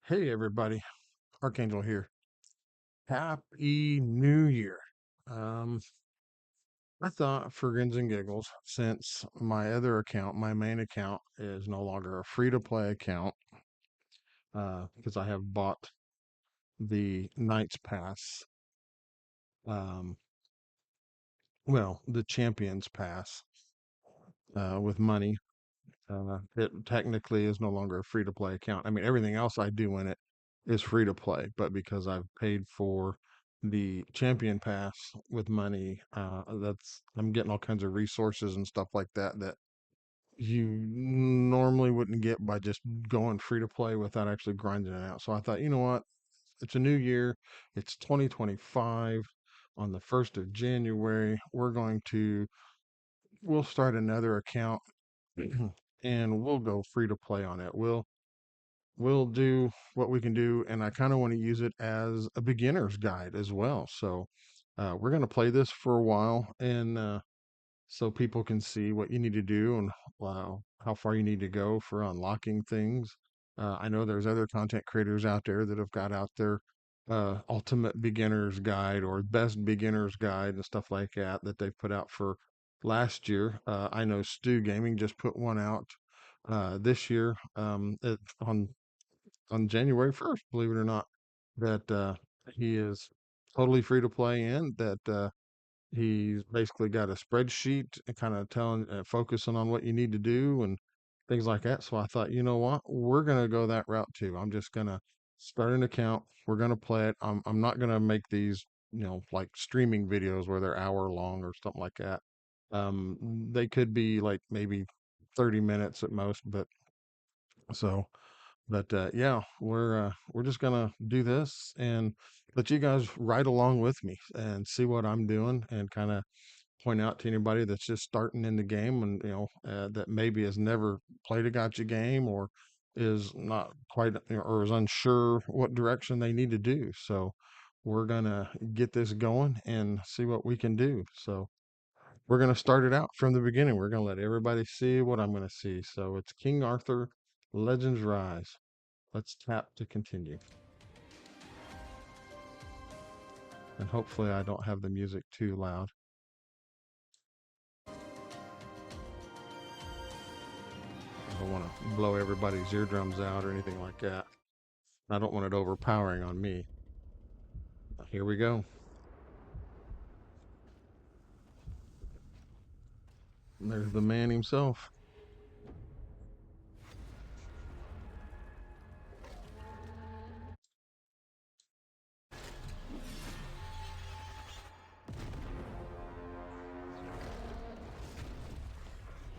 Hey everybody, Archangel here. Happy New Year. Um, I thought for grins and giggles, since my other account, my main account, is no longer a free-to-play account, because I have bought the Knights Pass, um, well, the Champions Pass, with money. It technically is no longer a free-to-play account. I mean, everything else I do in it is free to play, but because I've paid for the Champion Pass with money, I'm getting all kinds of resources and stuff like that that you normally wouldn't get by just going free to play without actually grinding it out. So I thought, you know what? It's a new year. It's 2025. On the 1st of January, we'll start another account and we'll go free to play on it. We'll do what we can do, and I kind of want to use it as a beginner's guide as well. So we're going to play this for a while, and so people can see what you need to do and how far you need to go for unlocking things. I know there's other content creators out there that have got out their ultimate beginner's guide or best beginner's guide and stuff like that they've put out for last year. I know Stu Gaming just put one out this year, on January 1st, believe it or not, that he is totally free to play in, that he's basically got a spreadsheet and kind of focusing on what you need to do and things like that. So I thought, you know what, we're going to go that route too. I'm just going to start an account. We're going to play it. I'm not going to make these, like streaming videos where they're hour long or something like that. They could be like maybe 30 minutes at most, so but yeah, we're just gonna do this and let you guys ride along with me and see what I'm doing and kind of point out to anybody that's just starting in the game and that maybe has never played a gotcha game or is not quite or is unsure what direction they need to do. So we're gonna get this going and see what we can do. So we're going to start it out from the beginning. We're going to let everybody see what I'm going to see. So it's King Arthur Legends Rise. Let's tap to continue. And hopefully I don't have the music too loud. I don't want to blow everybody's eardrums out or anything like that. I don't want it overpowering on me. Here we go. And there's the man himself.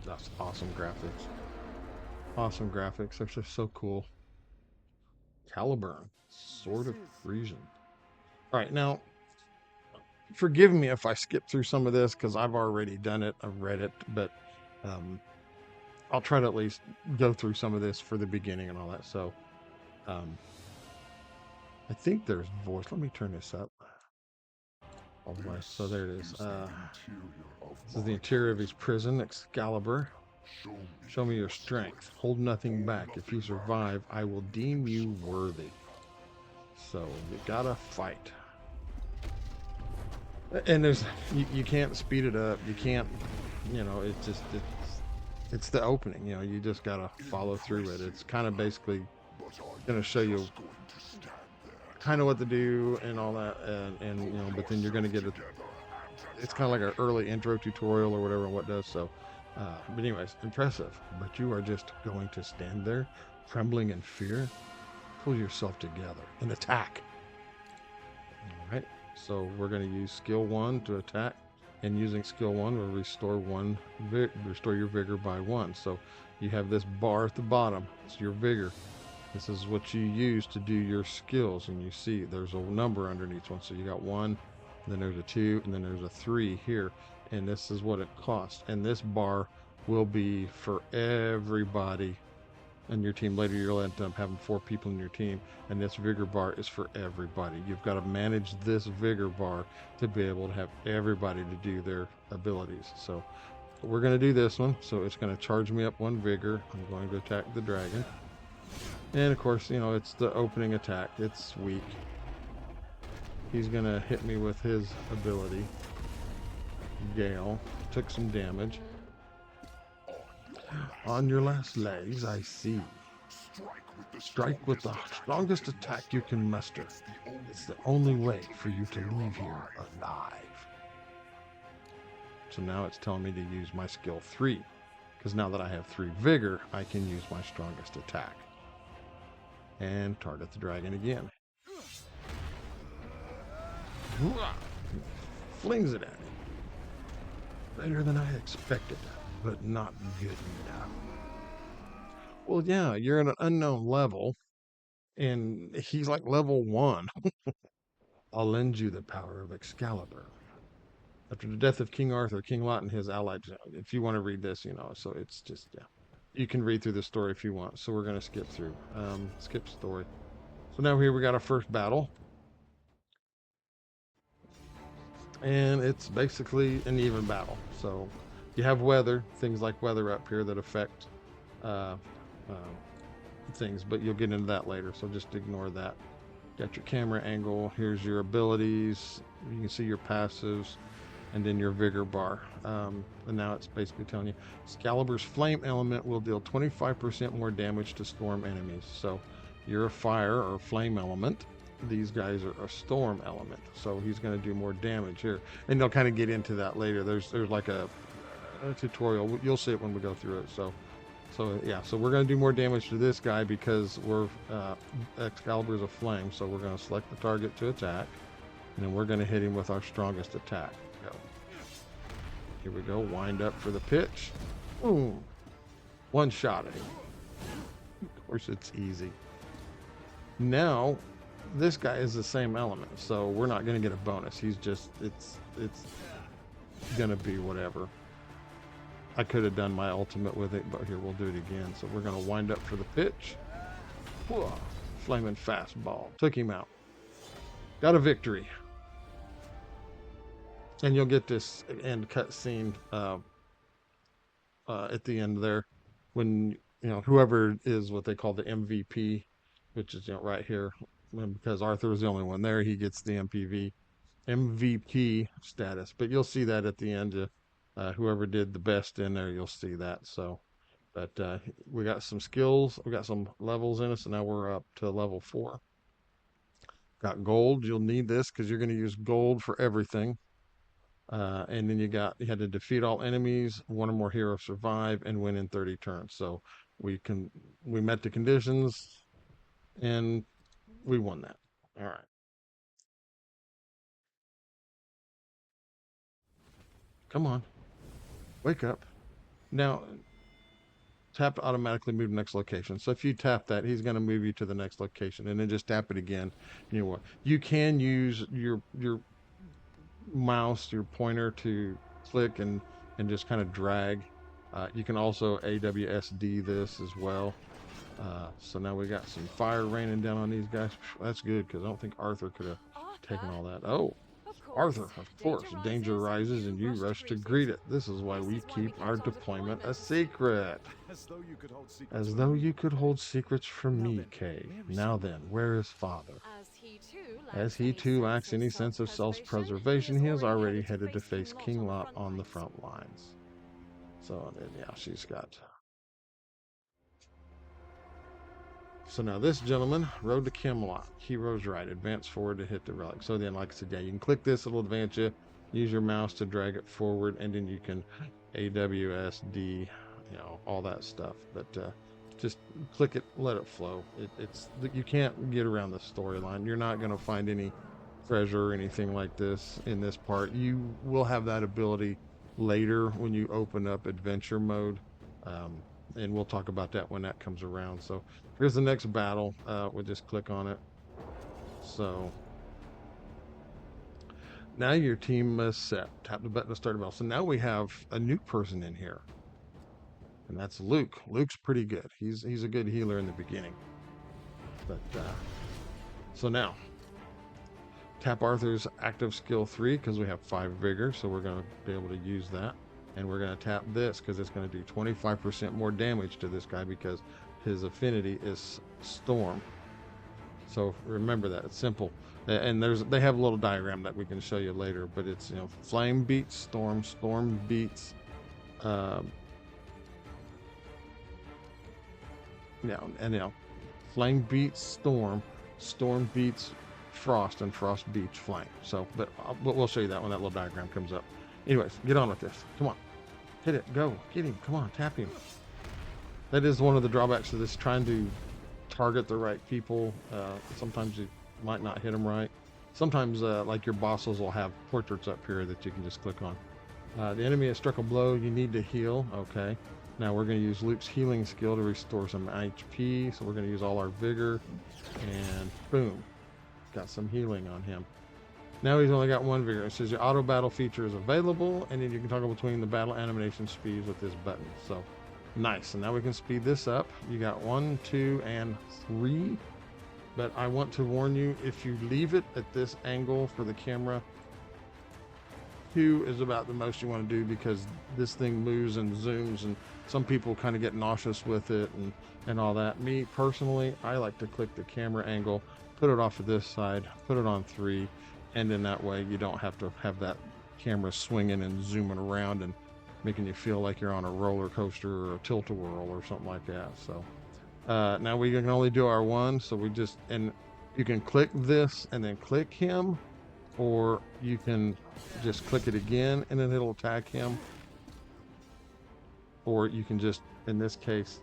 That's awesome graphics. Awesome graphics. They're just so cool. Caliburn, Sword of Frisian. All right, now forgive me if I skip through some of this because I've already done it. I've read it, but um, I'll try to at least go through some of this for the beginning and all that. So um, I think there's voice. Let me turn this up all the way. So there it is. This is the interior of his prison, Excalibur. Show me your strength. Hold nothing back. If you survive, I will deem you worthy. So you gotta fight. And you can't speed it up. You can't, it's the opening. You just gotta follow through it. It's kind of basically gonna show you kind of what to do and all that, and but then you're gonna get it's kind of like an early intro tutorial or whatever on what does. So, but anyways, impressive. But you are just going to stand there, trembling in fear. Pull yourself together and attack. All right. So we're going to use skill 1 to attack, and using skill 1 will restore your vigor by 1. So you have this bar at the bottom. It's your vigor. This is what you use to do your skills, and you see there's a number underneath one. So you got 1, then there's a 2, and then there's a 3 here, and this is what it costs. And this bar will be for everybody in your team. Later you'll end up having 4 people in your team, and this vigor bar is for everybody. You've got to manage this vigor bar to be able to have everybody to do their abilities. So we're going to do this one. So it's going to charge me up 1 vigor. I'm going to attack the dragon. And of course, you know, it's the opening attack. It's weak. He's gonna hit me with his ability. Gale took some damage. On your last legs, I see. Strike with the strongest attack you can muster. It's the only way for you to leave here alive. So now it's telling me to use my skill 3. Because now that I have 3 vigor, I can use my strongest attack. And target the dragon again. Flings it at him. Better than I expected, but not good enough. Well, yeah, you're at an unknown level, and he's like level 1. I'll lend you the power of Excalibur. After the death of King Arthur, King Lot and his allies, if you want to read this, you know, so it's just, yeah. You can read through the story if you want, so we're going to skip through. Skip story. So now here we got our first battle. And it's basically an even battle. So you have weather, things like weather up here that affect uh, uh, things, but you'll get into that later, so just ignore that. Got your camera angle, here's your abilities, you can see your passives, and then your vigor bar. And now it's basically telling you Excalibur's flame element will deal 25% more damage to storm enemies. So you're a fire or flame element. These guys are a storm element, so he's going to do more damage here, and they'll kind of get into that later. There's like a tutorial. You'll see it when we go through it. So yeah, so we're going to do more damage to this guy because we're Excalibur is a flame, so we're going to select the target to attack, and then we're going to hit him with our strongest attack. Go. Here we go. Wind up for the pitch. Boom. One shot at him. Of course, it's easy. Now, this guy is the same element, so we're not going to get a bonus. He's just, it's going to be whatever. I could have done my ultimate with it, but here, we'll do it again. So we're going to wind up for the pitch. Whoa, flaming fastball. Took him out. Got a victory. And you'll get this end cutscene at the end there when, you know, whoever is what they call the MVP, which is, you know, right here. And because Arthur was the only one there, he gets the MVP status. But you'll see that at the end. Whoever did the best in there, you'll see that. So, but we got some skills, we got some levels in us, and now we're up to level 4. Got gold. You'll need this because you're going to use gold for everything. And then you had to defeat all enemies, 1 or more heroes survive, and win in 30 turns. So we met the conditions, and we won that. All right. Come on. Wake up. Now, tap to automatically move to the next location. So if you tap that, he's going to move you to the next location, and then just tap it again. You know what? You can use your mouse, your pointer, to click and just kind of drag. You can also AWSD this as well. So now we got some fire raining down on these guys. That's good because I don't think Arthur could have taken all that. Oh, Arthur, of course. Danger rises and you rush to greet it. This is why we keep our deployment a secret. As though you could hold secrets from me, Kay. Now then, where is Father? As he too lacks any sense of self-preservation, he is already headed to face King Lot on the front lines. So then, yeah, she's got... So now this gentleman, Road to Camelot, Heroes Right, advance forward to hit the relic. So then, like I said, yeah, you can click this, it'll advance you. Use your mouse to drag it forward, and then you can AWSD, you know, all that stuff. But just click it, let it flow. You can't get around the storyline. You're not going to find any treasure or anything like this in this part. You will have that ability later when you open up adventure mode. And we'll talk about that when that comes around. So here's the next battle. We'll just click on it. So now your team is set. Tap the button to start a battle. So now we have a new person in here, and that's Luke. Luke's pretty good. He's a good healer in the beginning. But so now tap Arthur's active skill 3 because we have 5 vigor, so we're going to be able to use that. And we're going to tap this because it's going to do 25% more damage to this guy because his affinity is storm. So remember that, it's simple. And they have a little diagram that we can show you later, but it's, you know, flame beats storm, storm beats um, you know, flame beats storm, storm beats frost, and frost beats flame. So, but we'll show you that when that little diagram comes up. Anyways, get on with this. Come on, hit it, go, get him. Come on, tap him. That is one of the drawbacks of this, trying to target the right people. Sometimes you might not hit them right. Sometimes, like your bosses will have portraits up here that you can just click on. The enemy has struck a blow. You need to heal. Okay. Now we're going to use Luke's healing skill to restore some HP. So we're going to use all our vigor, and boom, got some healing on him. Now he's only got one vigor. It says your auto battle feature is available, and then you can toggle between the battle animation speeds with this button. So nice. And now we can speed this up. You got 1, 2, and 3. But I want to warn you, if you leave it at this angle for the camera, 2 is about the most you want to do, because this thing moves and zooms, and some people kind of get nauseous with it and all that. Me personally, I like to click the camera angle, put it off to this side, put it on 3, and in that way you don't have to have that camera swinging and zooming around and making you feel like you're on a roller coaster or a tilt-a-whirl or something like that. So now we can only do our 1, so we just, and you can click this and then click him, or you can just click it again and then it'll attack him, or you can just, in this case,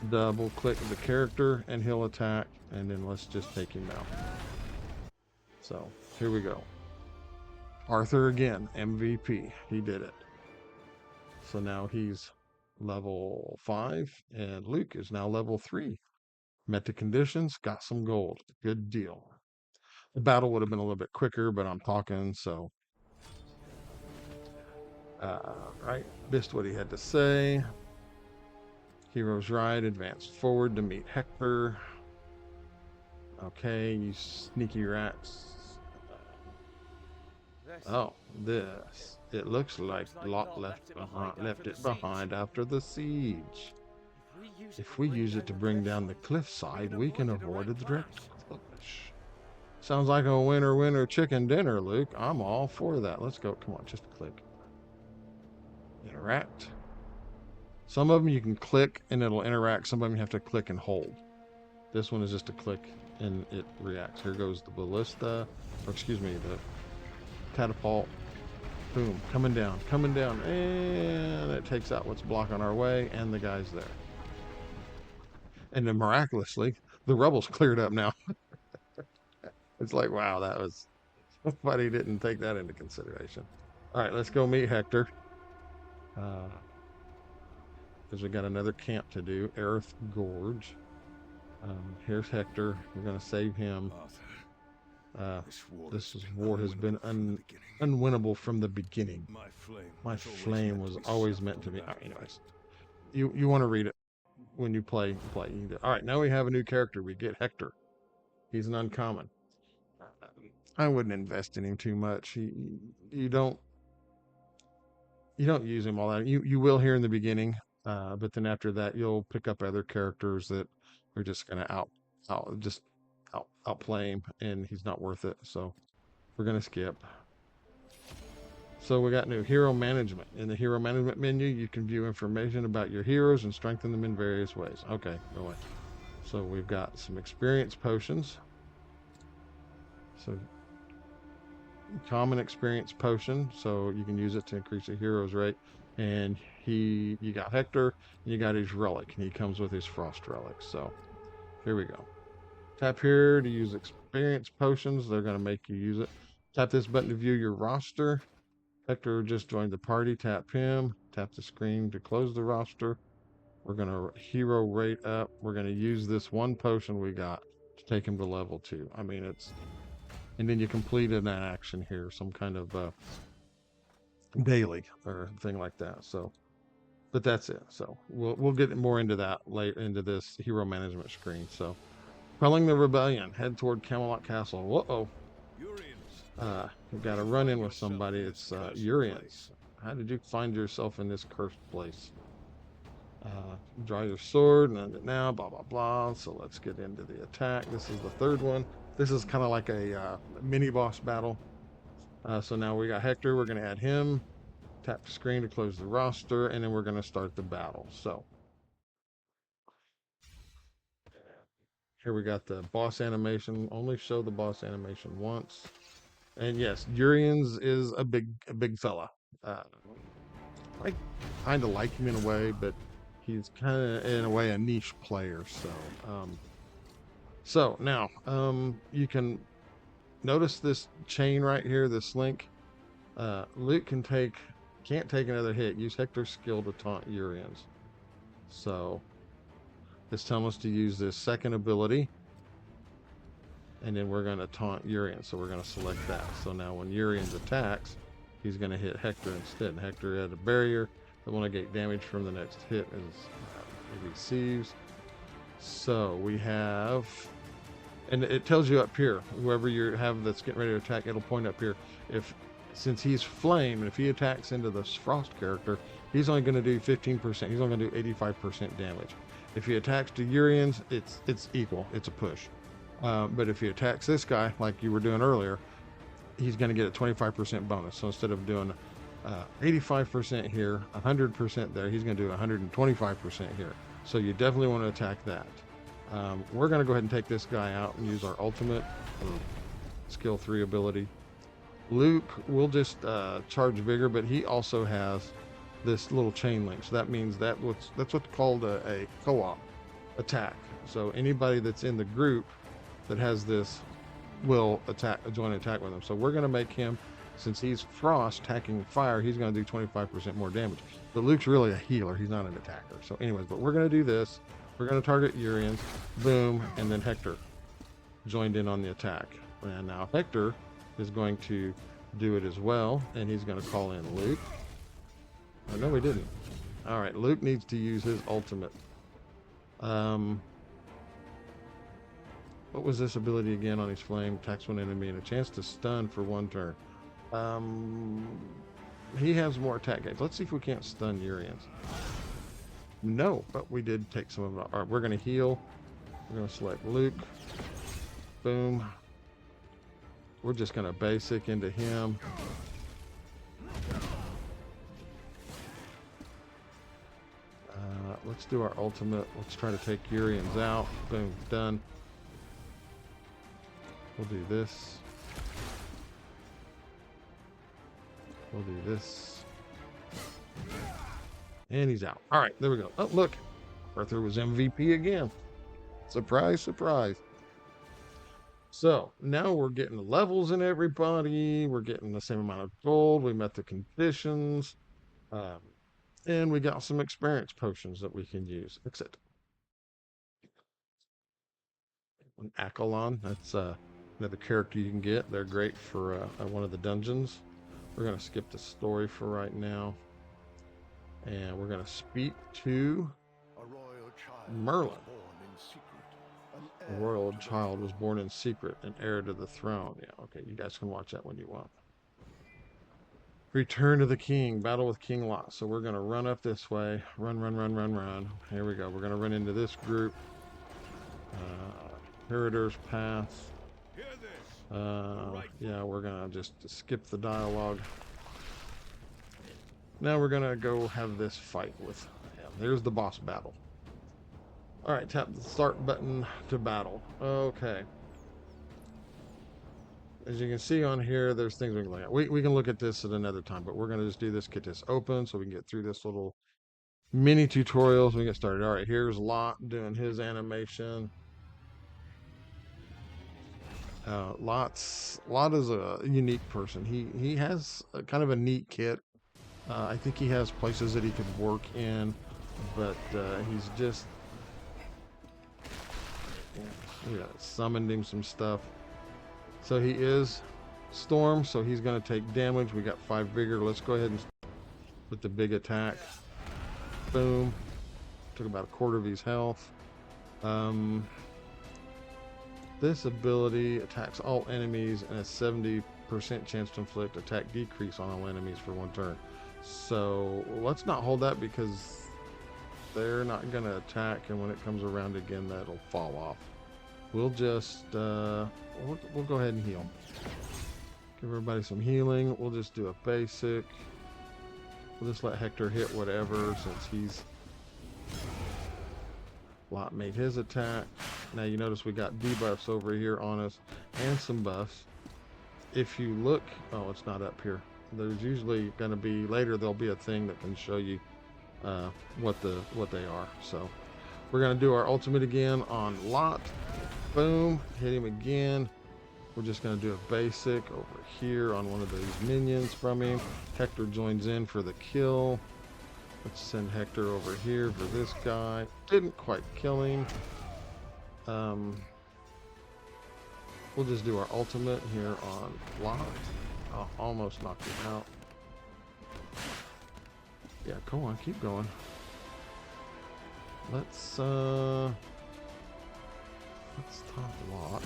double click the character and he'll attack, and then let's just take him out. So here we go. Arthur again, MVP, he did it. So now he's level 5, and Luke is now level 3. Met the conditions, got some gold. Good deal. The battle would have been a little bit quicker, but I'm talking, so. Right, missed what he had to say. Hero's Ride, advance forward to meet Hector. Okay, you sneaky rats. Oh, this. It looks like Lot left it behind after the siege. If we use it to bring down the cliffside, we can avoid the direct clash. Sounds like a winner chicken dinner, Luke. I'm all for that. Let's go. Come on, just click. Interact. Some of them you can click and it'll interact. Some of them you have to click and hold. This one is just a click and it reacts. Here goes the ballista, or excuse me, the catapult. Boom, coming down, and it takes out what's blocking our way, and the guy's there. And then miraculously, the rebels cleared up now. It's like, wow, that was, somebody didn't take that into consideration. All right, let's go meet Hector. Because we got another camp to do, Aerith Gorge. Here's Hector. We're going to save him. This war has been unwinnable from the beginning. My flame was always meant to be. Right, anyways, you want to read it when you play. All right, now we have a new character. We get Hector. He's an uncommon. I wouldn't invest in him too much. You don't use him all that. You will here in the beginning, but then after that you'll pick up other characters that are just going to outplay him, and he's not worth it. So we're going to skip. So we got new hero management. In the hero management menu, you can view information about your heroes and strengthen them in various ways. Okay, go away. So we've got some experience potions. So common experience potion, so you can use it to increase your hero's rate. And you got Hector, and you got his relic, and he comes with his frost relic. So here we go. Tap here to use experience potions. They're going to make you use it. Tap this button to view your roster. Hector just joined the party. Tap him. Tap the screen to close the roster. We're going to hero rate up. We're going to use this one potion we got to take him to level 2. I mean, it's, and then you complete an action here, some kind of daily or thing like that. So, but that's it. So we'll get more into that later into this hero management screen. So, quelling the rebellion, head toward Camelot Castle. Whoa. We've got to run in with somebody. It's Urians. How did you find yourself in this cursed place? Draw your sword and end it now, blah, blah, blah. So let's get into the attack. This is the third one. This is kind of like a mini boss battle. So now we got Hector. We're going to add him. Tap the screen to close the roster, and then we're going to start the battle. So here we got the boss animation. Only show the boss animation once. And yes, Urians is a big fella. I kind of like him in a way, but he's kind of in a way a niche player. So now you can notice this chain right here, this link. Luke can't take another hit. Use Hector's skill to taunt Urians. So it's telling us to use this second ability, and then we're going to taunt Urian. So we're going to select that. So now when Urian attacks, he's going to hit Hector instead. And Hector had a barrier that will negate damage from the next hit as he receives. So we have, and it tells you up here, whoever you have that's getting ready to attack, it'll point up here. Since he's flame, and if he attacks into this frost character, he's only going to do 15%. He's only going to do 85% damage. If he attacks to Urians, it's equal. It's a push. But if he attacks this guy, like you were doing earlier, he's going to get a 25% bonus. So instead of doing 85% here, 100% there, he's going to do 125% here. So you definitely want to attack that. We're going to go ahead and take this guy out and use our ultimate skill 3 ability. Luke will just charge vigor, but he also has this little chain link. So that means that's what's called a co-op attack. So anybody that's in the group that has this will join an attack with him. So we're going to make him, since he's frost attacking fire, he's going to do 25% more damage. But Luke's really a healer. He's not an attacker. So anyways, but we're going to do this. We're going to target Urians, boom, and then Hector joined in on the attack. And now Hector is going to do it as well, and he's going to call in Luke. Oh, no, we didn't. All right, Luke needs to use his ultimate. What was this ability again on his flame? Attacks one enemy and a chance to stun for 1 turn. He has more attack gains. Let's see if we can't stun Urians. No, but we did take some of it. All right, we're going to heal. We're going to select Luke. Boom. We're just going to basic into him. Let's do our ultimate. Let's try to take Urians out. Boom, done. We'll do this. We'll do this. And he's out. All right, there we go. Oh, look. Arthur was MVP again. Surprise, surprise. So now we're getting the levels in everybody. We're getting the same amount of gold. We met the conditions. And we got some experience potions that we can use. Exit. An Akalon. That's another character you can get. They're great for one of the dungeons. We're going to skip the story for right now. And we're going to speak to Merlin. A royal child was born in secret, an heir to the throne. Yeah, okay, you guys can watch that when you want. Return to the king, battle with King Lot. So we're going to run up this way. Run. Here we go. We're going to run into this group. Inheritor's Path. Yeah, we're going to just skip the dialogue. Now we're going to go have this fight with him. There's the boss battle. All right, tap the start button to battle. Okay. As you can see on here, there's things we can look at. We can look at this at another time, but we're going to just do this, get this open so we can get through this little mini tutorial so we get started. All right, here's Lot doing his animation. Lot is a unique person. He has a kind of a neat kit. I think he has places that he could work in, but he's just summoned him some stuff. So he is Storm, so he's going to take damage. We got 5 vigor. Let's go ahead and put the big attack. Boom. Took about 1/4 of his health. This ability attacks all enemies and has 70% chance to inflict attack decrease on all enemies for 1 turn. So let's not hold that because they're not going to attack, and when it comes around again, that'll fall off. We'll just, we'll go ahead and heal. Give everybody some healing. We'll just do a basic. We'll just let Hector hit whatever, since he's Lot made his attack. Now you notice we got debuffs over here on us and some buffs. If you look, oh, it's not up here. There's usually going to be later. There'll be a thing that can show you what they are. So we're going to do our ultimate again on Lot. Boom, hit him again. We're just going to do a basic over here on one of those minions from him. Hector joins in for the kill. Let's send Hector over here for this guy. Didn't quite kill him. We'll just do our ultimate here on Lot. Oh, almost knocked him out. Yeah, go on, keep going. Let's top Lot.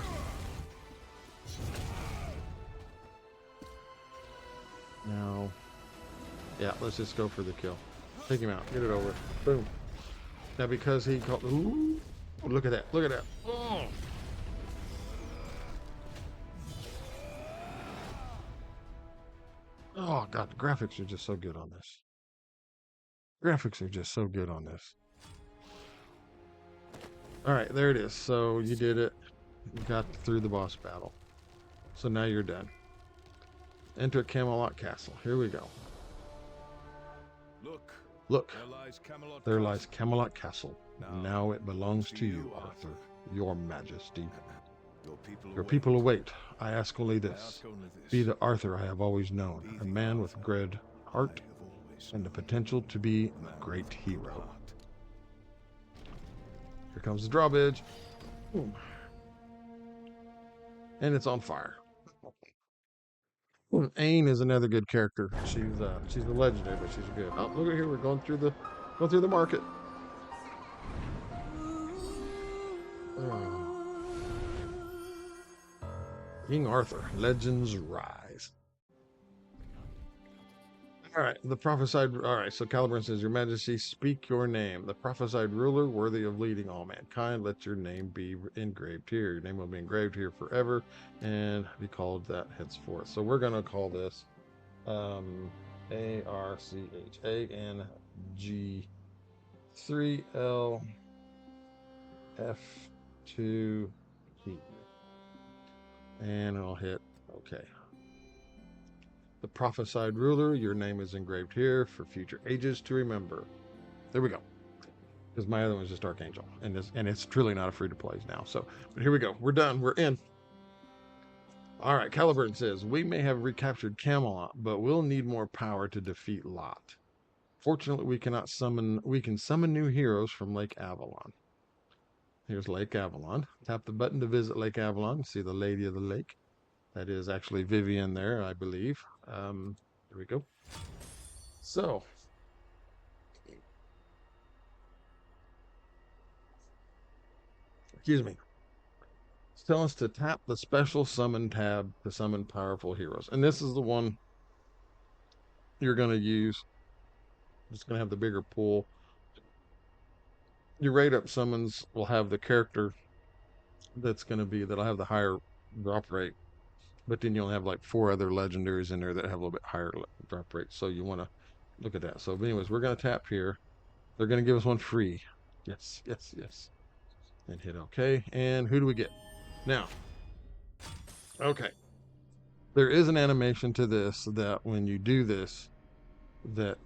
Now, yeah, let's just go for the kill. Take him out. Get it over. Boom. Now, because he called... Ooh, look at that. Look at that. Oh. Oh, God. The graphics are just so good on this. Graphics are just so good on this. All right. There it is. So you did it. You got through the boss battle. So now you're done. Enter Camelot Castle. Here we go. Look, there lies Camelot Castle. Now it belongs to you, Arthur, your majesty. Your people await. I ask only this. Be the Arthur I have always known, a man with great heart and the potential to be a great hero. Here comes the drawbridge. Boom. And it's on fire. Ain is another good character. She's a legendary, but she's good. Oh, look at here, we're going through the market. King Arthur, legends rise. All right, the prophesied. All right, so Caliburn says, "Your Majesty, speak your name. The prophesied ruler, worthy of leading all mankind. Let your name be engraved here. Your name will be engraved here forever, and be called that henceforth." So we're gonna call this ARCHANG3LF2P, and I'll hit OK. The prophesied ruler, your name is engraved here for future ages to remember. There we go. Because my other one was just Archangel, and it's truly not a free to play now. So, but here we go. We're done. We're in. All right. Caliburn says, we may have recaptured Camelot, but we'll need more power to defeat Lot. Fortunately, we can summon new heroes from Lake Avalon. Here's Lake Avalon. Tap the button to visit Lake Avalon. See the Lady of the Lake. That is actually Vivian there, I believe. There we go. So, excuse me. It's telling us to tap the special summon tab to summon powerful heroes. And this is the one you're going to use. It's going to have the bigger pool. Your rate up summons will have the character that'll have the higher drop rate. But then you'll have like 4 other legendaries in there that have a little bit higher drop rate. So you want to look at that. So anyways, we're going to tap here. They're going to give us one free. Yes, yes, yes. And hit OK. And who do we get? Now, okay. There is an animation to this that when you do this, that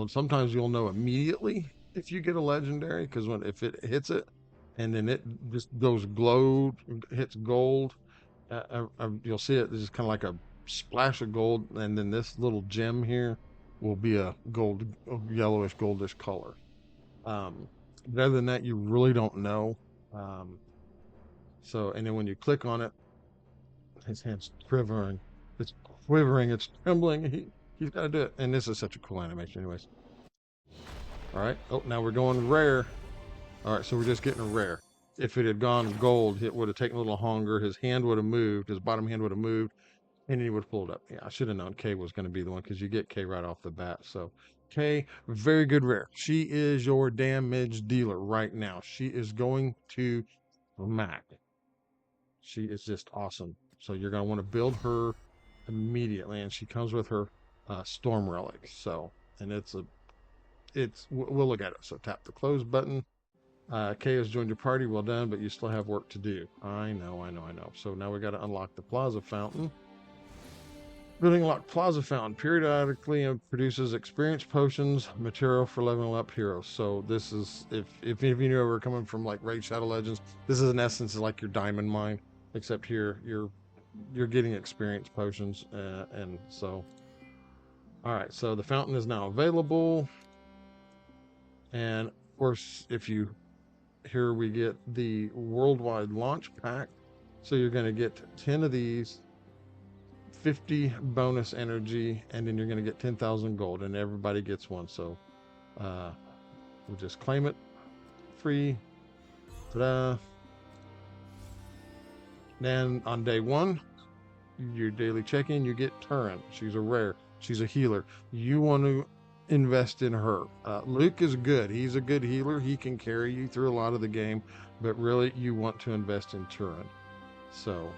sometimes you'll know immediately if you get a legendary, because if it hits it and then it just goes hits gold, you'll see it. It's just kind of like a splash of gold, and then this little gem here will be a yellowish goldish color. But other than that, you really don't know. So, and then when you click on it, his hand's quivering. It's quivering. It's trembling. He's got to do it. And this is such a cool animation, anyways. All right. Oh, now we're going rare. All right, so we're just getting a rare. If it had gone gold, it would have taken a little longer. His hand would have moved. His bottom hand would have moved, and he would have pulled up. Yeah, I should have known K was going to be the one, because you get K right off the bat. So Okay, very good rare. She is your damage dealer right now. She is going to Mac. She is just awesome. So you're going to want to build her immediately, and she comes with her storm relic. So, and we'll look at it. So tap the close button. Kay has joined your party. Well done, but you still have work to do. I know. So now we got to unlock the Plaza Fountain. Building locked Plaza Fountain periodically produces experience potions, material for leveling up heroes. So this is, if any of you know we're coming from like Raid Shadow Legends, this is in essence like your diamond mine, except here you're getting experience potions, and so all right. So the fountain is now available, and of course, if you here we get the worldwide launch pack. So you're going to get 10 of these, 50 bonus energy, and then you're going to get 10,000 gold, and everybody gets one. So we'll just claim it free. Ta-da. Then on day one, your daily check-in, you get Turin. She's a rare. She's a healer. You want to invest in her. Luke is good. He's a good healer. He can carry you through a lot of the game, but really you want to invest in Turin. So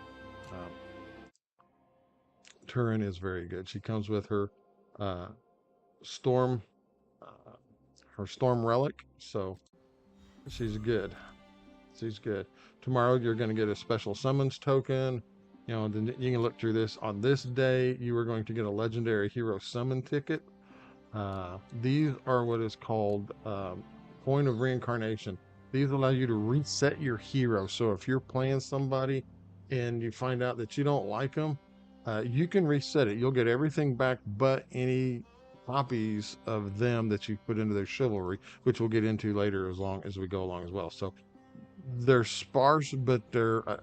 Turin is very good. She comes with her uh, storm, uh, her storm relic. So she's good. She's good. Tomorrow you're going to get a special summons token. You know, then you can look through this. On this day, you are going to get a legendary hero summon ticket. These are what is called point of reincarnation. These allow you to reset your hero. So if you're playing somebody and you find out that you don't like them, you can reset it. You'll get everything back but any copies of them that you put into their chivalry, which we'll get into later as long as we go along as well. So they're sparse, but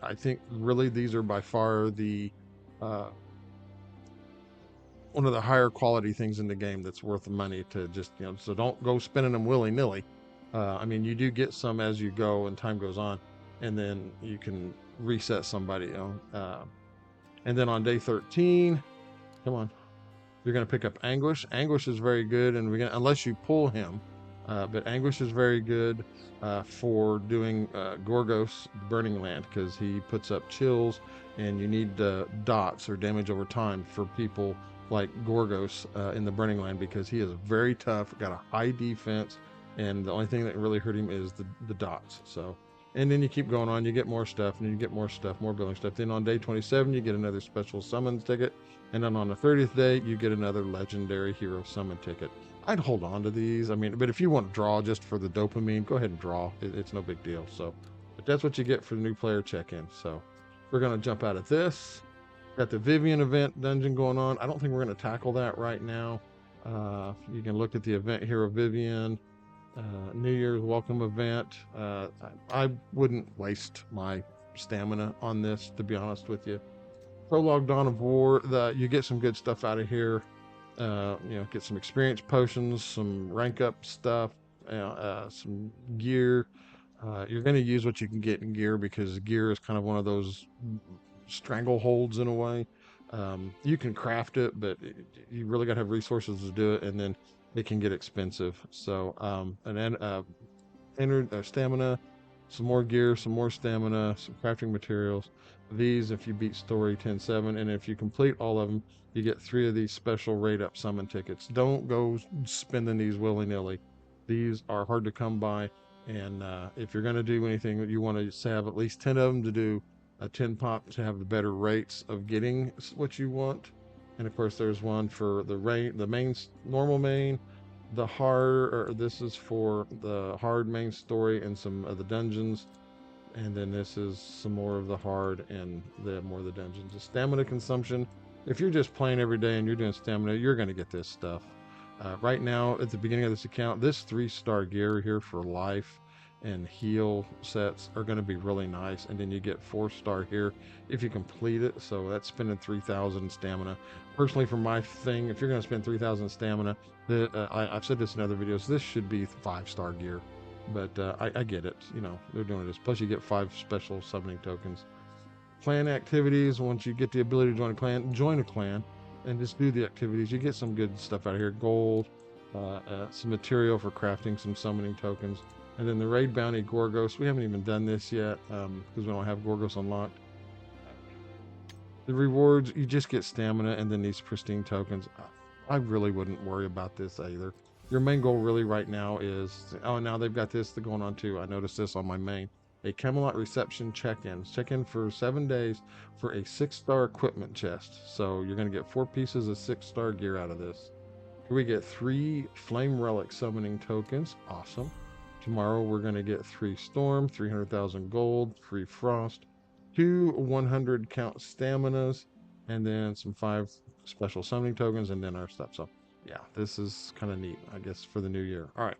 I think really these are by far the uh, one of the higher quality things in the game that's worth the money to just, you know, so don't go spending them willy-nilly. I mean, you do get some as you go and time goes on, and then you can reset somebody, you know. And then on day 13, come on, you're going to pick up Anguish. Anguish is very good, and unless you pull him, but Anguish is very good for doing Gorgos Burning Land, because he puts up chills, and you need dots or damage over time for people like Gorgos in the Burning Land, because he is very tough, got a high defense, and the only thing that really hurt him is the dots. So, and then you keep going on, you get more stuff, and you get more stuff, more building stuff. Then on day 27, you get another special summons ticket. And then on the 30th day, you get another legendary hero summon ticket. I'd hold on to these. I mean, but if you want to draw just for the dopamine, go ahead and draw. It's no big deal. So, but that's what you get for the new player check-in. So we're going to jump out of this. Got the Vivian event dungeon going on. I don't think we're going to tackle that right now. You can look at the event here of Vivian. New Year's welcome event. I wouldn't waste my stamina on this, to be honest with you. Prologue Dawn of War, you get some good stuff out of here. You know, get some experience potions, some rank up stuff, some gear. You're going to use what you can get in gear, because gear is kind of one of those strangleholds in a way. You can craft it, but you really got to have resources to do it, and then it can get expensive. So, and then stamina, some more gear, some more stamina, some crafting materials. These, if you beat story 10-7, and if you complete all of them, you get 3 of these special raid up summon tickets. Don't go spending these willy-nilly. These are hard to come by, and if you're going to do anything, you want to have at least 10 of them to do a 10 pop to have the better rates of getting what you want. And of course, there's one for the main normal main, the hard, or this is for the hard main story and some of the dungeons, and then this is some more of the hard and more of the dungeons. The stamina consumption, if you're just playing every day and you're doing stamina, you're going to get this stuff. Right now at the beginning of this account, this 3-star gear here for life and heal sets are going to be really nice, and then you get 4-star here if you complete it. So that's spending 3,000 stamina. Personally, for my thing, if you're going to spend 3,000 stamina, I've said this in other videos, this should be 5-star gear, but I get it. You know, they're doing this. Plus, you get 5 special summoning tokens. Clan activities. Once you get the ability to join a clan and just do the activities. You get some good stuff out of here. Gold, some material for crafting some summoning tokens. And then the raid bounty Gorgos. We haven't even done this yet because we don't have Gorgos unlocked. The rewards, you just get stamina and then these pristine tokens. I really wouldn't worry about this either. Your main goal really right now is, oh, now they've got this going on too. I noticed this on my main. A Camelot reception check-in. Check-in for 7 days for a 6-star equipment chest. So you're going to get 4 pieces of 6-star gear out of this. Here we get 3 flame relic summoning tokens. Awesome. Tomorrow we're going to get 3 storm, 300,000 gold, 3 frost, 2 100 count staminas, and then some 5 special summoning tokens, and then our stuff. So yeah, this is kind of neat, I guess, for the new year. All right.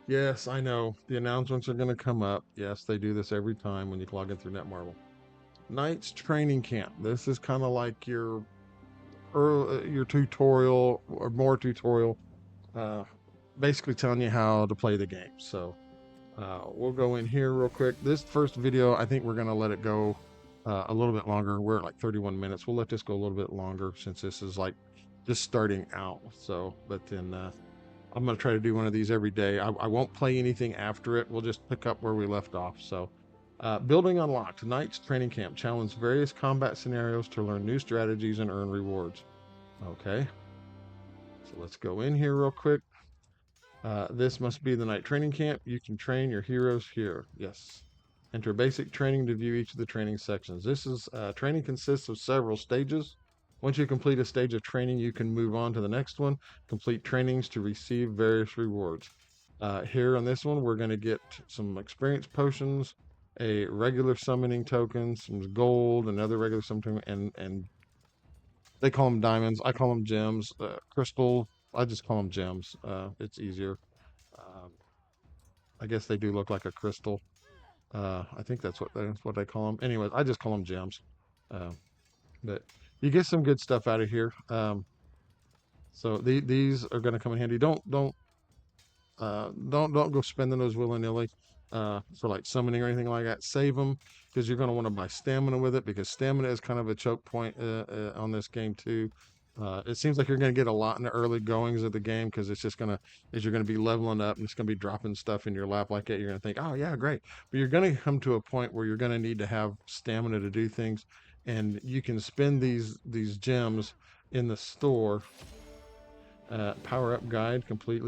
Yes, I know. The announcements are going to come up. Yes, they do this every time when you log in through Netmarble. Knight's Training Camp. This is kind of like your tutorial or more tutorial, uh, basically telling you how to play the game. So we'll go in here real quick. This first video, I think we're going to let it go a little bit longer. We're at like 31 minutes. We'll let this go a little bit longer since this is like just starting out. So, but then I'm going to try to do one of these every day. I won't play anything after it. We'll just pick up where we left off. So, building unlocked. Knight's Training Camp. Challenge various combat scenarios to learn new strategies and earn rewards. Okay. So let's go in here real quick. This must be the Knight Training Camp. You can train your heroes here. Yes. Enter basic training to view each of the training sections. This is training consists of several stages. Once you complete a stage of training, you can move on to the next one. Complete trainings to receive various rewards. Here on this one, we're going to get some experience potions, a regular summoning token, some gold, another regular summoning, and they call them diamonds. I call them gems. Crystal. I just call them gems. It's easier. Um, I guess they do look like a crystal. I think that's what they call them. Anyways, I just call them gems. Uh, but you get some good stuff out of here. So these are going to come in handy. Don't go spending those willy-nilly for like summoning or anything like that. Save them because you're going to want to buy stamina with it because stamina is kind of a choke point on this game too. It seems like you're going to get a lot in the early goings of the game because it's just as you're going to be leveling up and it's going to be dropping stuff in your lap like that. You're going to think, oh yeah, great. But you're going to come to a point where you're going to need to have stamina to do things, and you can spend these gems in the store. Power up guide, complete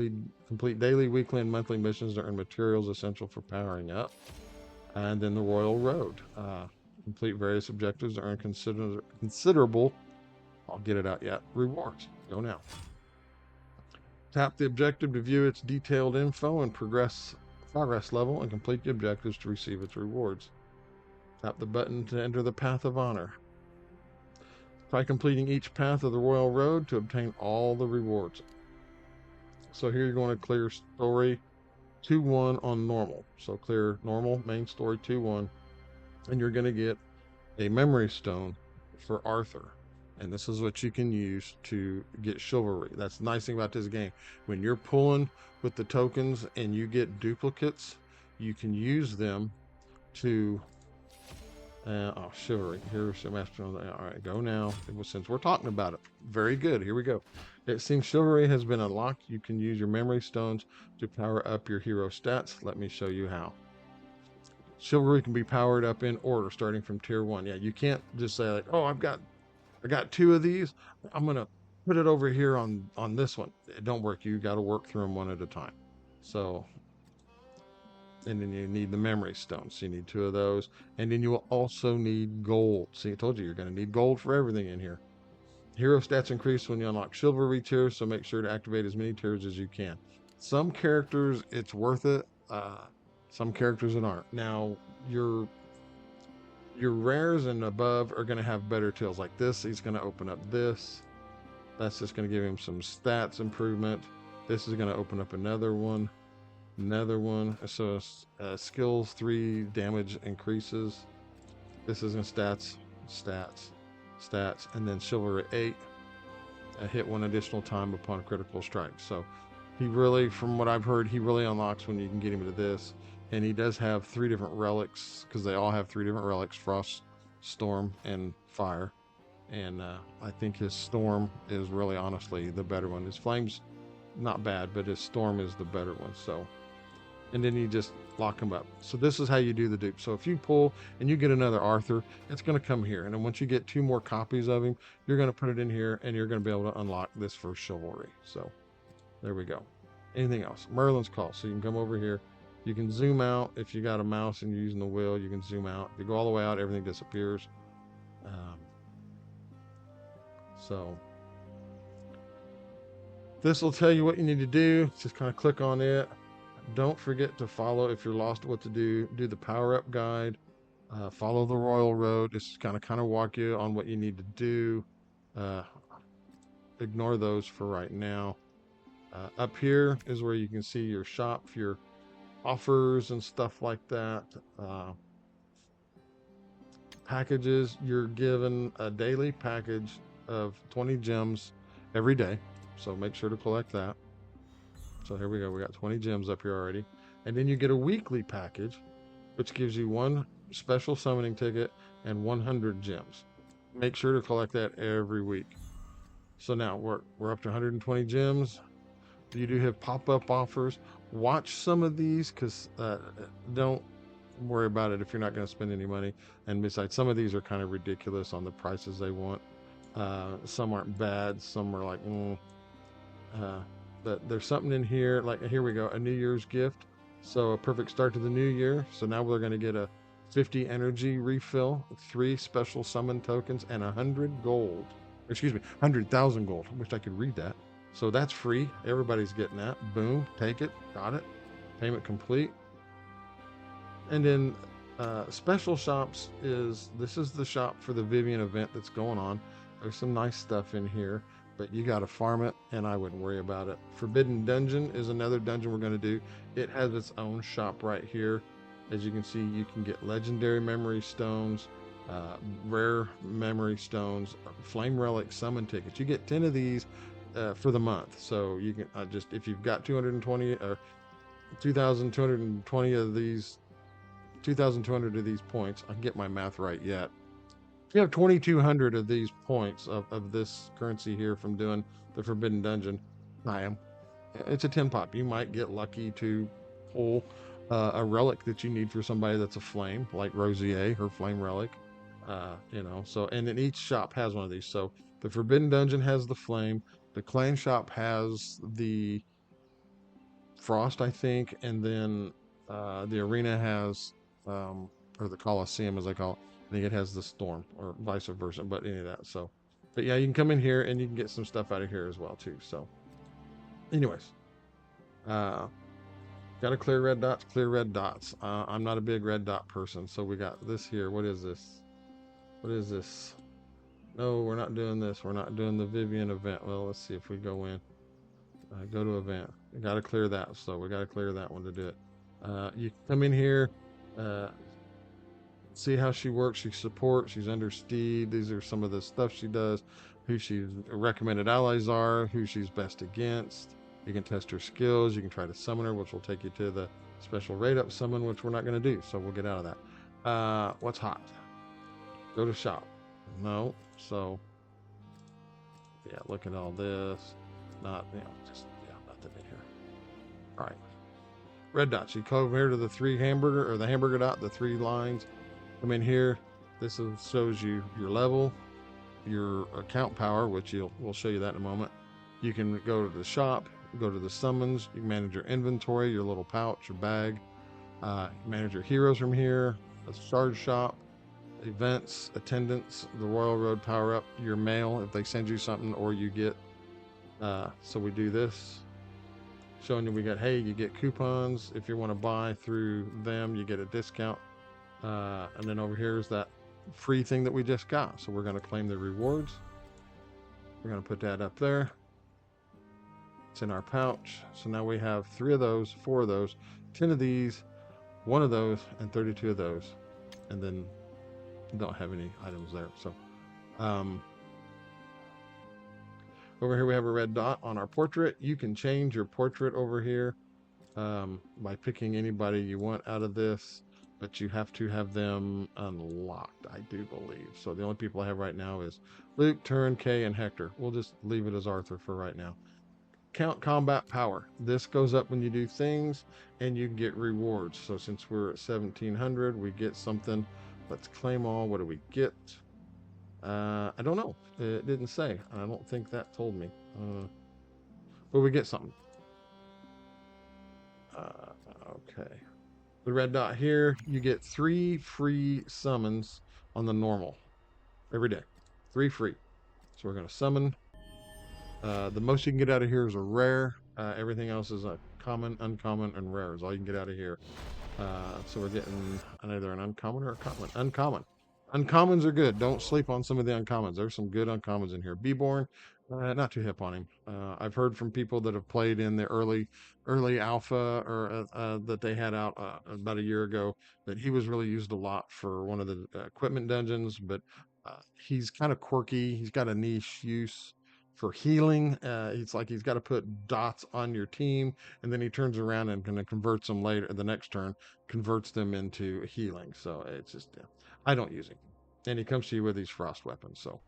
daily, weekly, and monthly missions to earn materials essential for powering up. And then the Royal Road. Complete various objectives to earn considerable, I'll get it out yet, rewards. Go now. Tap the objective to view its detailed info and progress level and complete the objectives to receive its rewards. Tap the button to enter the path of honor. Try completing each path of the Royal Road to obtain all the rewards. So here you're going to clear story 2-1 on normal. So clear normal, main story 2-1, and you're going to get a memory stone for Arthur. And this is what you can use to get chivalry. That's the nice thing about this game. When you're pulling with the tokens and you get duplicates, you can use them to chivalry. Here's the master. All right, go now. Since we're talking about it, very good. Here we go. It seems chivalry has been unlocked. You can use your memory stones to power up your hero stats. Let me show you how. Chivalry can be powered up in order, starting from tier 1. Yeah, you can't just say like, oh, I got 2 of these. I'm gonna put it over here on this one. It don't work. You got to work through them one at a time. So. And then you need the memory stones. So you need 2 of those. And then you will also need gold. See, I told you, you're going to need gold for everything in here. Hero stats increase when you unlock chivalry tiers, so make sure to activate as many tiers as you can. Some characters, it's worth it. Some characters it aren't. Now, your rares and above are going to have better tills. Like this, he's going to open up this. That's just going to give him some stats improvement. This is going to open up another one. So skills 3 damage increases. This is in stats, and then chivalry 8. Hit 1 additional time upon critical strike. So he really, from what I've heard, he really unlocks when you can get him to this. And he does have 3 different relics because they all have 3 different relics: frost, storm, and fire. And I think his Storm is really honestly the better one. His Flame's not bad, but his Storm is the better one. So, and then you just lock them up. So this is how you do the dupe. So if you pull and you get another Arthur, it's going to come here. And then once you get 2 more copies of him, you're going to put it in here and you're going to be able to unlock this first chivalry. So there we go. Anything else? Merlin's Call. So you can come over here. You can zoom out. If you got a mouse and you're using the wheel, you can zoom out. If you go all the way out, everything disappears. Um, so this will tell you what you need to do. Just kind of click on it. Don't forget to follow, if you're lost what to do the power up guide. Follow the royal road. Just kind of walk you on what you need to do. Uh, Ignore those for right now. Up here is where you can see your shop, your offers and stuff like that. Packages, you're given a daily package of 20 gems every day. So make sure to collect that. So here we go. We got 20 gems up here already. And then you get a weekly package, which gives you 1 special summoning ticket and 100 gems. Make sure to collect that every week. So now we're up to 120 gems. You do have pop-up offers. Watch some of these because don't worry about it if you're not going to spend any money. And besides, some of these are kind of ridiculous on the prices they want. Some aren't bad. Some are like, but there's something in here. Like here we go, a New Year's gift. So a perfect start to the new year. So now we're going to get a 50 energy refill, 3 special summon tokens, and 100 gold. Excuse me, 100,000 gold. I wish I could read that. So that's free. Everybody's getting that. Boom, take it, got it. Payment complete. And then special shops this is the shop for the Vivian event that's going on. There's some nice stuff in here, but you got to farm it, and I wouldn't worry about it. Forbidden Dungeon is another dungeon we're going to do. It has its own shop right here. As you can see, you can get legendary memory stones, rare memory stones, flame relic summon tickets. You get 10 of these for the month. So you can just, if you've got 220 or 2,220 of these, 2,200 of these points, I can get my math right yet. If you have 2,200 of these points of this currency here from doing the Forbidden Dungeon, it's a 10 pop. You might get lucky to pull a relic that you need for somebody that's a flame, like Rosier, her flame relic. So, and then each shop has one of these. So the Forbidden Dungeon has the flame, the clan shop has the frost, I think, and then the arena has, or the Coliseum as I call it, I think it has the storm, or vice versa, but any of that. So, but yeah, you can come in here and you can get some stuff out of here as well too. So, anyways, uh, got to clear red dots. Clear red dots. I'm not a big red dot person, so we got this here. What is this? What is this? No, we're not doing this. We're not doing the Vivian event. Well, let's see if we go in. Go to event. We got to clear that, so we got to clear that one to do it. You come in here, see how she works. She supports. She's under Steed. These are some of the stuff she does. Who she's recommended allies are. Who she's best against. You can test her skills. You can try to summon her, which will take you to the special rate up summon, which we're not going to do. So we'll get out of that. What's hot? Go to shop. No. So yeah, look at all this. Not just nothing in here. All right. Red dots. You come here to the 3 hamburger or the hamburger dot, the 3 lines. Come in here. This shows you your level, your account power, which we'll show you that in a moment. You can go to the shop, go to the summons. You can manage your inventory, your little pouch, your bag. Manage your heroes from here. A charge shop, events, attendance, the Royal Road power up, your mail if they send you something or you get. So we do this, showing you you get coupons if you want to buy through them, you get a discount. And then over here is that free thing that we just got. So we're going to claim the rewards. We're going to put that up there. It's in our pouch. So now we have 3 of those, 4 of those, 10 of these, 1 of those, and 32 of those. And then don't have any items there. So over here we have a red dot on our portrait. You can change your portrait over here by picking anybody you want out of this. but you have to have them unlocked, I do believe. So the only people I have right now is Luke, Turin, Kay, and Hector. We'll just leave it as Arthur for right now. Count combat power. This goes up when you do things and you get rewards. So since we're at 1700, we get something. Let's claim all. What do we get? I don't know. It didn't say. I don't think that told me. But we get something. Okay. The red dot here, you get 3 free summons on the normal every day. 3 free. So we're going to summon. The most you can get out of here is a rare. Everything else is a common, uncommon, and rare is all you can get out of here. So we're getting either an uncommon or a common. Uncommon. Uncommons are good. Don't sleep on some of the uncommons. There's some good uncommons in here. Beborn, not too hip on him. I've heard from people that have played in the early alpha or that they had out about a year ago that he was really used a lot for one of the equipment dungeons, but he's kind of quirky. He's got a niche use for healing. It's like he's got to put dots on your team, and then he turns around and kind of converts them later. The next turn, converts them into healing. So it's just, I don't use him. And he comes to you with these frost weapons. So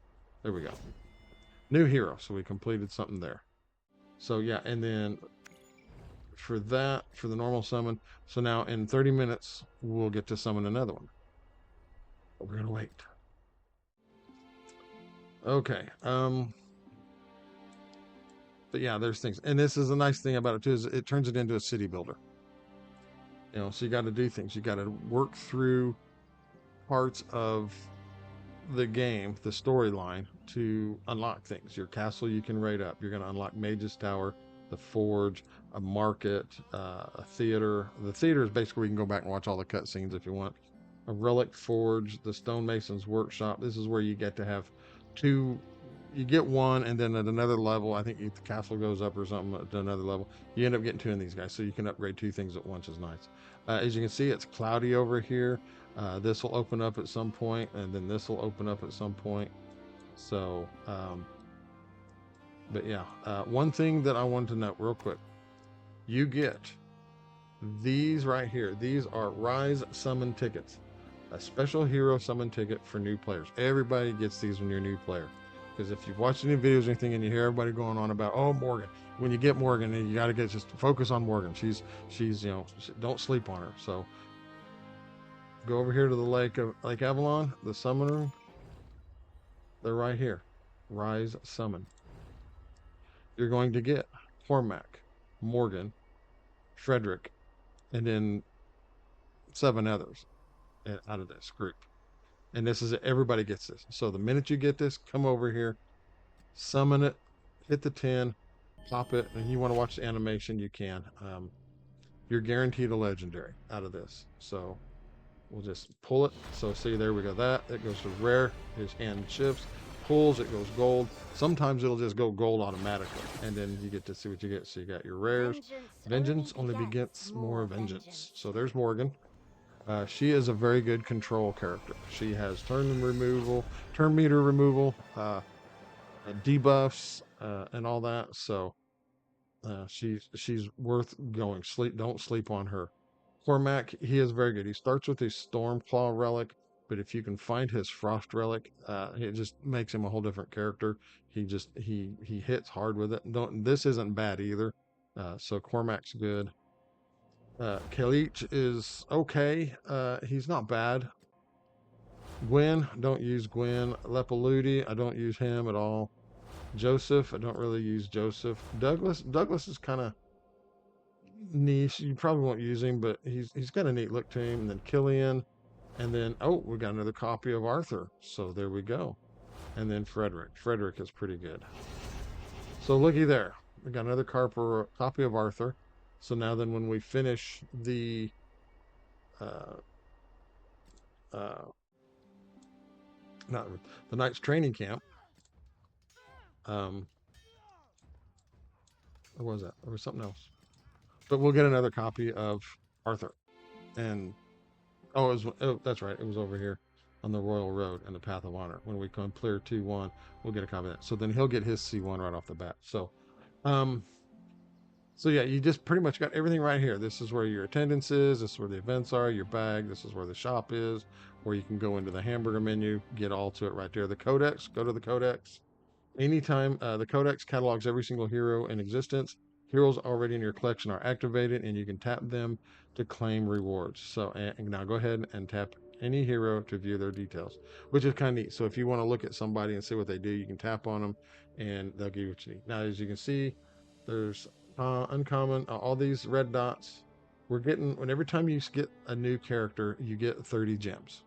there we go. New hero. So we completed something there. So yeah, and then for that, for the normal summon, so now in 30 minutes, we'll get to summon another one. But we're going to wait. Okay. But yeah, there's things. And this is a nice thing about it too, is it turns it into a city builder. So you got to do things. You got to work through parts of the game, the storyline, to unlock things. Your castle you can raid up. You're going to unlock Mage's Tower, the Forge, a market, a theater. The theater is basically where you can go back and watch all the cutscenes if you want. A relic forge, the stonemason's workshop. This is where you get to have two. You get one, and then at another level, I think the castle goes up or something at another level. You end up getting two of these guys, so you can upgrade two things at once. Is nice. As you can see, it's cloudy over here. This will open up at some point, and then this will open up at some point. So, but yeah, one thing that I wanted to note real quick, you get these right here. These are Rise Summon tickets, a special hero summon ticket for new players. Everybody gets these when you're a new player. Because if you watch any videos or anything and you hear everybody going on about, oh, Morgan, when you get Morgan, you got to just focus on Morgan. She's don't sleep on her. So go over here to the Lake Avalon, the summoner. They're right here. Rise Summon. You're going to get Cormac, Morgan, Frederick, and then 7 others out of this group. And this is everybody gets this. So the minute you get this, come over here, summon it, hit the 10, pop it, and you want to watch the animation, you can. You're guaranteed a legendary out of this. So we'll just pull it. So see, there we go. That it goes to rare. His hand shifts, pulls, it goes gold. Sometimes it'll just go gold automatically, and then you get to see what you get. So you got your rares. Vengeance only begets more vengeance. So there's Morgan. She is a very good control character. She has turn meter removal, debuffs, and all that. So she's worth going. Don't sleep on her. Cormac, he is very good. He starts with his Stormclaw relic, but if you can find his Frost relic, it just makes him a whole different character. He hits hard with it. This isn't bad either. So Cormac's good. Kalich is okay. He's not bad. Gwen, don't use Gwen. Lepaludi, I don't use him at all. Joseph, I don't really use Joseph. Douglas is kind of niche. You probably won't use him, but he's got a neat look to him. And then Killian, and then we got another copy of Arthur. So there we go. And then Frederick. Frederick is pretty good. So looky there. We got another copy of Arthur. So now then, when we finish the uh, uh, not the Knight's training camp. Or was that? Or was something else? But we'll get another copy of Arthur. And that's right. It was over here on the Royal Road and the Path of Honor. When we come clear 2-1, we'll get a copy of that. So then he'll get his C1 right off the bat. So, So yeah, you just pretty much got everything right here. This is where your attendance is. This is where the events are. Your bag. This is where the shop is. Where you can go into the hamburger menu, get all to it right there. The codex. Go to the codex. Anytime the codex catalogs every single hero in existence, heroes already in your collection are activated, and you can tap them to claim rewards. So and now go ahead and tap any hero to view their details, which is kind of neat. So if you want to look at somebody and see what they do, you can tap on them, and they'll give you what you need. Now, as you can see, there's uncommon, all these red dots. We're getting when every time you get a new character, you get 30 gems.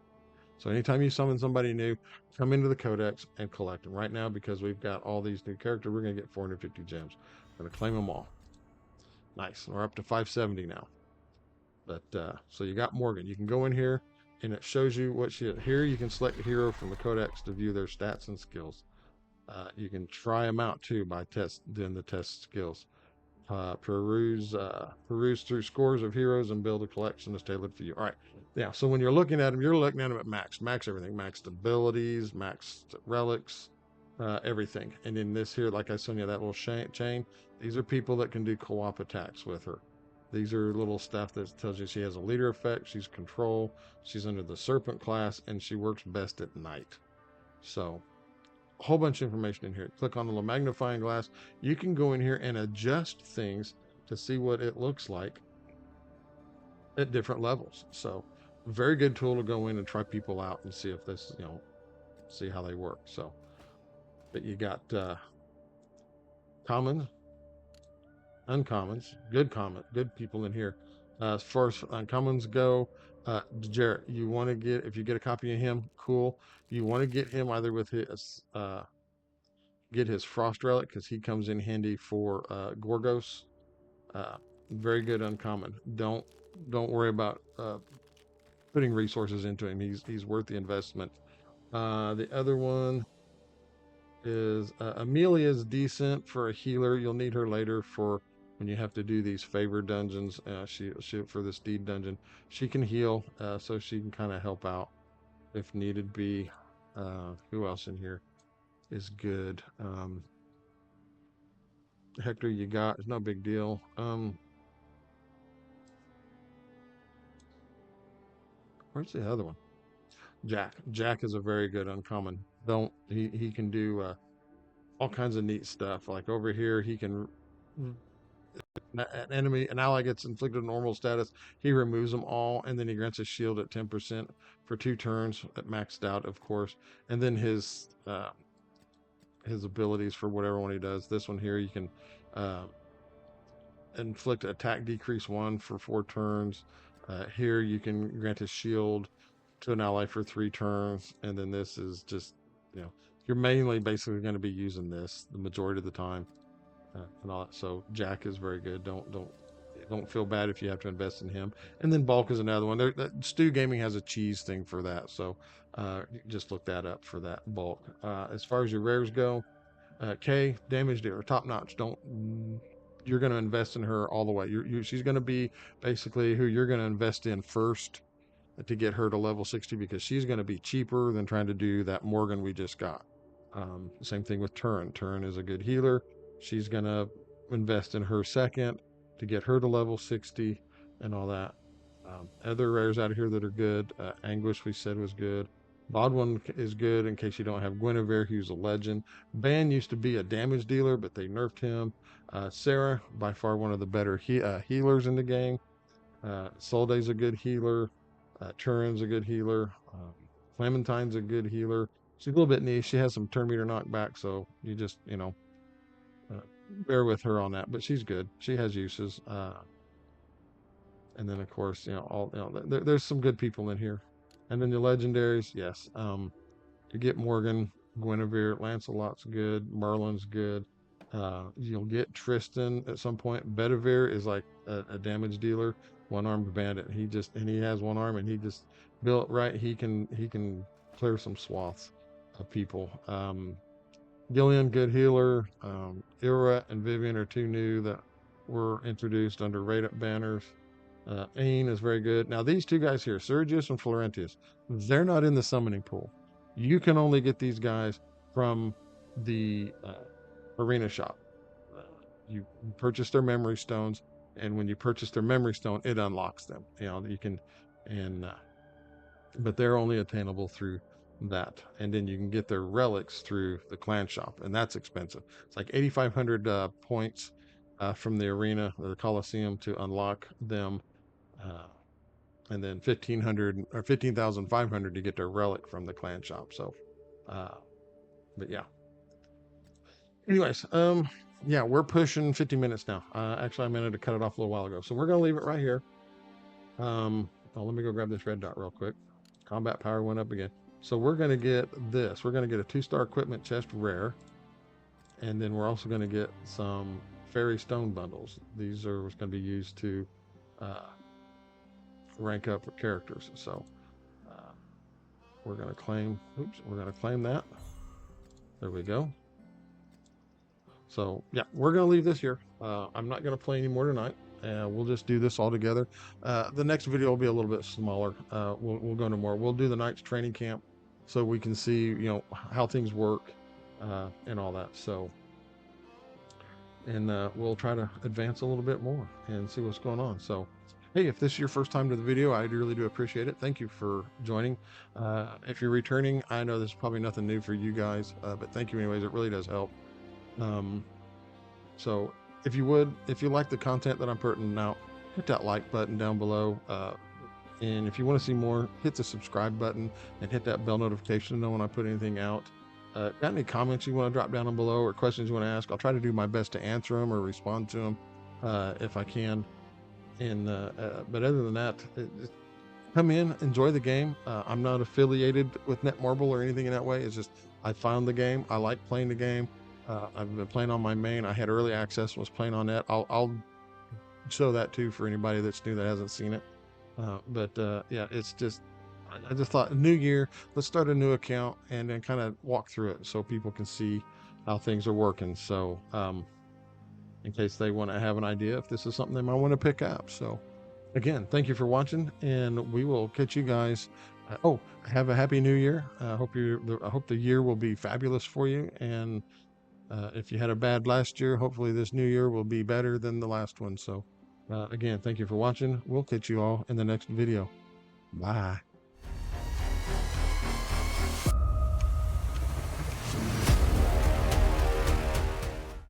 So anytime you summon somebody new, come into the codex and collect them. Right now, because we've got all these new characters, we're going to get 450 gems. We're going to claim them all. Nice. We're up to 570 now. But so you got Morgan. You can go in here and it shows you what she here. You can select a hero from the codex to view their stats and skills. You can try them out too by doing the test skills. Peruse through scores of heroes and build a collection that's tailored for you. All right. Yeah. So when you're looking at them, you're looking at them at max everything, maxed abilities, maxed relics, everything. And in this here, like I showed you, that little chain, these are people that can do co-op attacks with her. These are little stuff that tells you she has a leader effect, she's control, she's under the serpent class, and she works best at night. So a whole bunch of information in here. Click on the little magnifying glass. You can go in here and adjust things to see what it looks like at different levels. So very good tool to go in and try people out and see if this, see how they work. So, but you got commons, uncommons, good people in here. As far as uncommons go, Jarrett, you want to get, if you get a copy of him, cool. You want to get him either with his get his frost relic because he comes in handy for Gorgos. Uh, very good uncommon. Don't worry about putting resources into him. He's worth the investment. The other one is Amelia's decent for a healer. You'll need her later for when you have to do these favor dungeons. She for this deed dungeon, she can heal, so she can kind of help out if needed be. Who else in here is good? Hector, you got, it's no big deal. Where's the other one? Jack. Jack is a very good uncommon. Don't he can do all kinds of neat stuff. Like over here, he can an ally gets inflicted normal status. He removes them all, and then he grants a shield at 10% for 2 turns, at maxed out, of course. And then his abilities for whatever one he does. This one here, you can uh, inflict attack decrease 1 for 4 turns. Here you can grant a shield to an ally for 3 turns, and then this is just, you're mainly basically going to be using this the majority of the time, and all that. So Jack is very good. Don't feel bad if you have to invest in him. And then Bulk is another one. Stu Gaming has a cheese thing for that, so just look that up for that Bulk. As far as your rares go, K damage dealer, top notch. Don't You're going to invest in her all the way. She's going to be basically who you're going to invest in first to get her to level 60 because she's going to be cheaper than trying to do that Morgan we just got. Same thing with Turin. Turin is a good healer. She's going to invest in her second to get her to level 60 and all that. Other rares out of here that are good. Anguish we said was good. Bodwin is good in case you don't have Guinevere, who's a legend. Ban used to be a damage dealer, but they nerfed him. Sarah, by far one of the better healers in the game. Solday's a good healer. Turin's a good healer. Clementine's a good healer. She's a little bit niche. She has some turn meter knockback, so you just, bear with her on that. But she's good. She has uses. And then, of course, there's some good people in here. And then the legendaries, yes. You get Morgan, Guinevere, Lancelot's good, Merlin's good. You'll get Tristan at some point. Bedivere is like a damage dealer, one-armed bandit. He has one arm and he just built right. He can clear some swaths of people. Gillian, good healer. Ira and Vivian are 2 new that were introduced under rate-up banners. Ain is very good. Now these 2 guys here, Sergius and Florentius, they're not in the summoning pool. You can only get these guys from the arena shop. you purchase their memory stones, and when you purchase their memory stone, it unlocks them. You can, and but they're only attainable through that. And then you can get their relics through the clan shop, and that's expensive. It's like 8,500 points from the arena, the Coliseum, to unlock them. Uh, and then 1,500 or 15,500 to get their relic from the clan shop. So, uh, but yeah. Anyways, yeah, we're pushing 50 minutes now. Actually, I meant to cut it off a little while ago, so we're gonna leave it right here. Oh, let me go grab this red dot real quick. Combat power went up again. So we're gonna get this. We're gonna get a 2-star equipment chest rare, and then we're also gonna get some fairy stone bundles. These are going to be used to uh, rank up characters. So uh, we're gonna claim. Oops, we're gonna claim that. There we go. So yeah, we're gonna leave this here. I'm not gonna play anymore tonight. We'll just do this all together. The next video will be a little bit smaller. We'll go into more. We'll do the night's training camp, so we can see how things work and all that. So, and we'll try to advance a little bit more and see what's going on. So, hey, if this is your first time to the video, I really do appreciate it. Thank you for joining. If you're returning, I know this is probably nothing new for you guys, but thank you anyways. It really does help. So if you like the content that I'm putting out, hit that like button down below. And if you want to see more, hit the subscribe button and hit that bell notification to know when I put anything out. Got any comments you want to drop down below or questions you want to ask? I'll try to do my best to answer them or respond to them if I can. And but other than that, come in, enjoy the game. I'm not affiliated with Netmarble or anything in that way. It's just I found the game. I like playing the game. I've been playing on my main. I had early access, was playing on that. I'll show that too for anybody that's new that hasn't seen it. Yeah, it's just I just thought new year, let's start a new account and then kind of walk through it so people can see how things are working. So in case they want to have an idea if this is something they might want to pick up. So again, thank you for watching, and we will catch you guys. Oh, have a happy new year. I hope the year will be fabulous for you. And if you had a bad last year, hopefully this new year will be better than the last one. So again, thank you for watching. We'll catch you all in the next video. Bye.